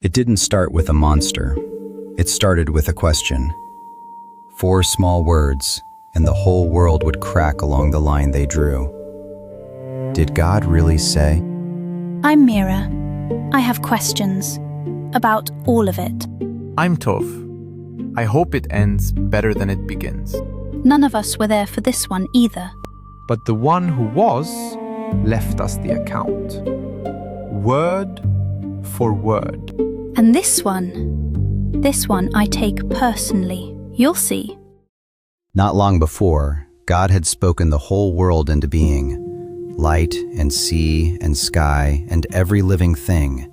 It didn't start with a monster. It started with a question. 4 small words, and the whole world would crack along the line they drew. Did God really say? I'm Mira. I have questions about all of it. I'm Tov. I hope it ends better than it begins. None of us were there for this one either. But the one who was left us the account. Word for word. And this one I take personally. You'll see. Not long before, God had spoken the whole world into being, light and sea and sky and every living thing,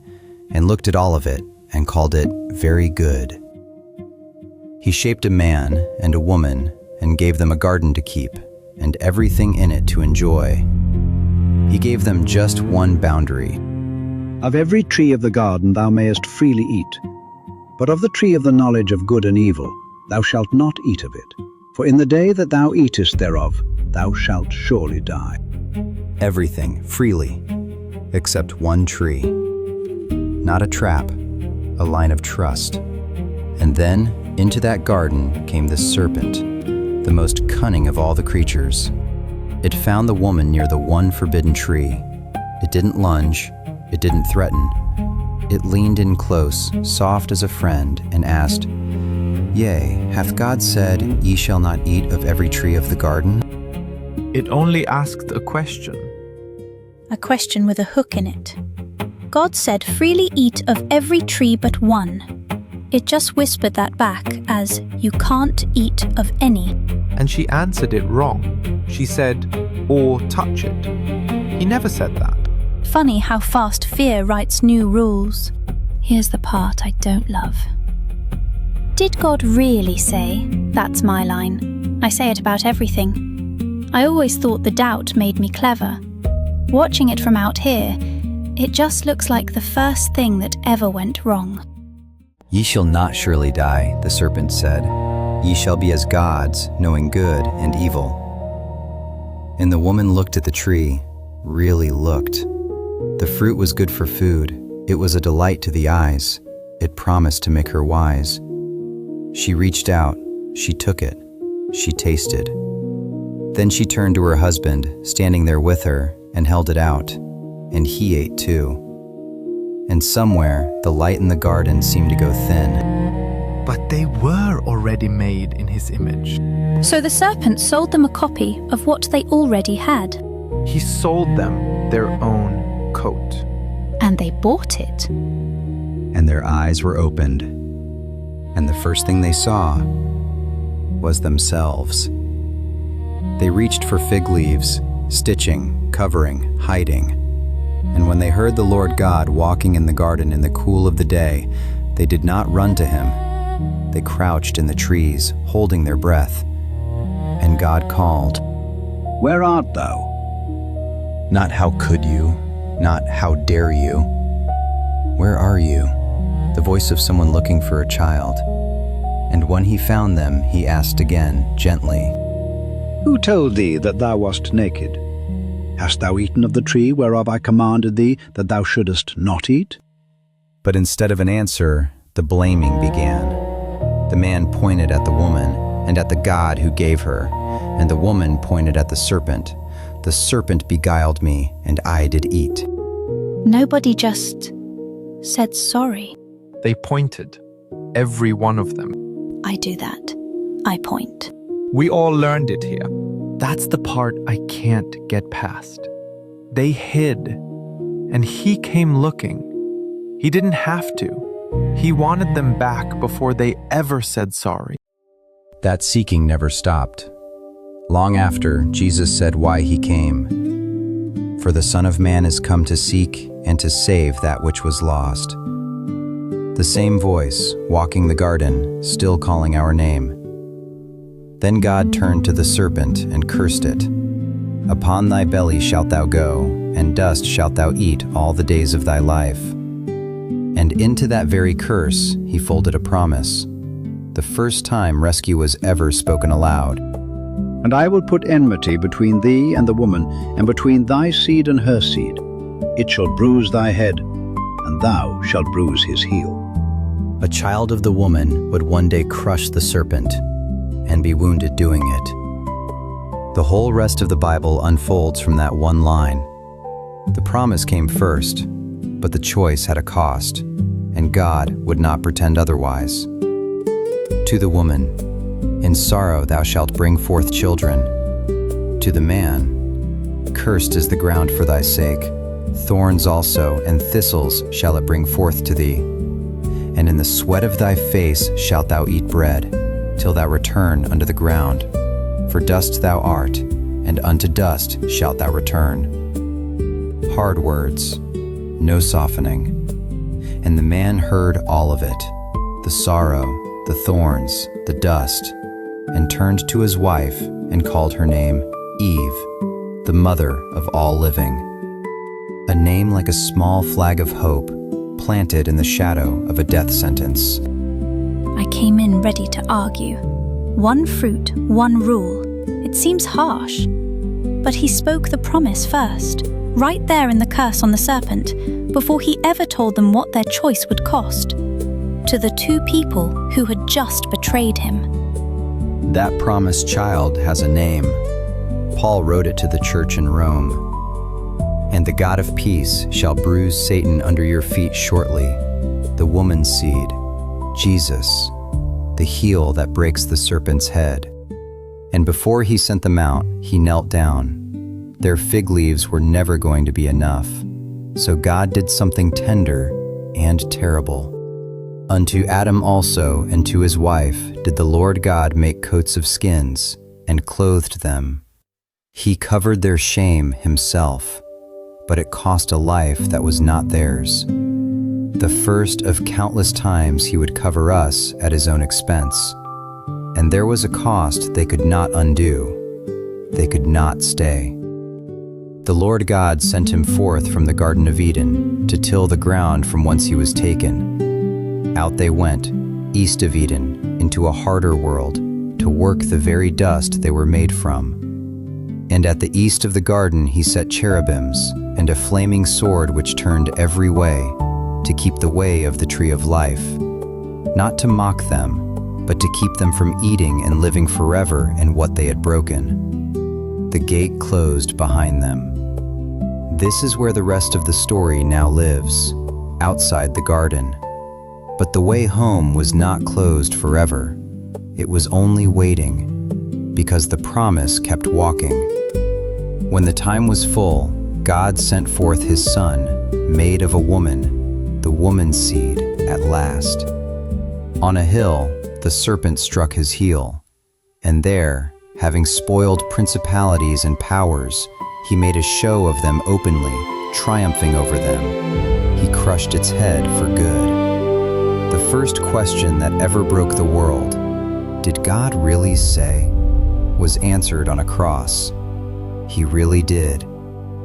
and looked at all of it and called it very good. He shaped a man and a woman and gave them a garden to keep and everything in it to enjoy. He gave them just one boundary. Of every tree of the garden thou mayest freely eat, but of the tree of the knowledge of good and evil thou shalt not eat of it, for in the day that thou eatest thereof thou shalt surely die. Everything, freely, except one tree. Not a trap, a line of trust. And then, into that garden came the serpent, the most cunning of all the creatures. It found the woman near the one forbidden tree. It didn't lunge, it didn't threaten. It leaned in close, soft as a friend, and asked, Yea, hath God said, Ye shall not eat of every tree of the garden? It only asked a question. A question with a hook in it. God said, freely eat of every tree but one. It just whispered that back as, you can't eat of any. And she answered it wrong. She said, or touch it. He never said that. Funny how fast fear writes new rules. Here's the part I don't love. Did God really say? That's my line. I say it about everything. I always thought the doubt made me clever. Watching it from out here, it just looks like the first thing that ever went wrong. Ye shall not surely die, the serpent said. Ye shall be as gods, knowing good and evil. And the woman looked at the tree, really looked. The fruit was good for food. It was a delight to the eyes. It promised to make her wise. She reached out. She took it. She tasted. Then she turned to her husband, standing there with her, and held it out. And he ate too. And somewhere, the light in the garden seemed to go thin. But they were already made in his image. So the serpent sold them a copy of what they already had. He sold them their own coat. And they bought it. And their eyes were opened. And the first thing they saw was themselves. They reached for fig leaves, stitching, covering, hiding. And when they heard the Lord God walking in the garden in the cool of the day, they did not run to him. They crouched in the trees, holding their breath. And God called, Where art thou? Not how could you, not how dare you. Where are you? The voice of someone looking for a child. And when he found them, he asked again, gently, Who told thee that thou wast naked? Hast thou eaten of the tree whereof I commanded thee that thou shouldest not eat? But instead of an answer, the blaming began. The man pointed at the woman and at the God who gave her, and the woman pointed at the serpent. The serpent beguiled me, and I did eat. Nobody just said sorry. They pointed, every one of them. I do that. I point. We all learned it here. That's the part I can't get past. They hid, and he came looking. He didn't have to. He wanted them back before they ever said sorry. That seeking never stopped. Long after, Jesus said why he came. For the Son of Man is come to seek and to save that which was lost. The same voice, walking the garden, still calling our name. Then God turned to the serpent and cursed it. Upon thy belly shalt thou go, and dust shalt thou eat all the days of thy life. And into that very curse he folded a promise, the first time rescue was ever spoken aloud. And I will put enmity between thee and the woman, and between thy seed and her seed. It shall bruise thy head, and thou shalt bruise his heel. A child of the woman would one day crush the serpent and be wounded doing it. The whole rest of the Bible unfolds from that one line. The promise came first, but the choice had a cost, and God would not pretend otherwise. To the woman, in sorrow thou shalt bring forth children. To the man, cursed is the ground for thy sake. Thorns also and thistles shall it bring forth to thee. And in the sweat of thy face shalt thou eat bread, till thou return unto the ground. For dust thou art, and unto dust shalt thou return. Hard words, no softening. And the man heard all of it, the sorrow, the thorns, the dust, and turned to his wife and called her name Eve, the mother of all living. A name like a small flag of hope, planted in the shadow of a death sentence. I came in ready to argue. One fruit, one rule. It seems harsh. But he spoke the promise first, right there in the curse on the serpent, before he ever told them what their choice would cost. To the two people who had just betrayed him. That promised child has a name. Paul wrote it to the church in Rome. And the God of peace shall bruise Satan under your feet shortly, the woman's seed, Jesus, the heel that breaks the serpent's head. And before he sent them out, he knelt down. Their fig leaves were never going to be enough, so God did something tender and terrible. Unto Adam also and to his wife did the Lord God make coats of skins, and clothed them. He covered their shame himself, but it cost a life that was not theirs. The first of countless times he would cover us at his own expense. And there was a cost they could not undo. They could not stay. The Lord God sent him forth from the Garden of Eden to till the ground from whence he was taken. Out they went, east of Eden, into a harder world, to work the very dust they were made from. And at the east of the garden he set cherubims, and a flaming sword which turned every way, to keep the way of the tree of life, not to mock them, but to keep them from eating and living forever in what they had broken. The gate closed behind them. This is where the rest of the story now lives, outside the garden. But the way home was not closed forever. It was only waiting, because the promise kept walking. When the time was full, God sent forth his Son, made of a woman, the woman's seed, at last. On a hill, the serpent struck his heel, and there, having spoiled principalities and powers, he made a show of them openly, triumphing over them. He crushed its head for good. The first question that ever broke the world, did God really say, was answered on a cross. He really did.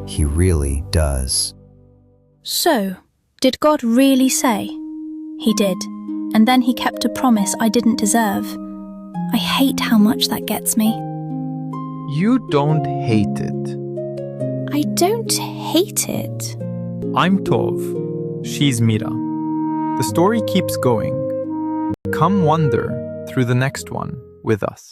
He really does. So, did God really say? He did, and then he kept a promise I didn't deserve. I hate how much that gets me. You don't hate it. I don't hate it. I'm Tov. She's Mira. The story keeps going. Come wander through the next one with us.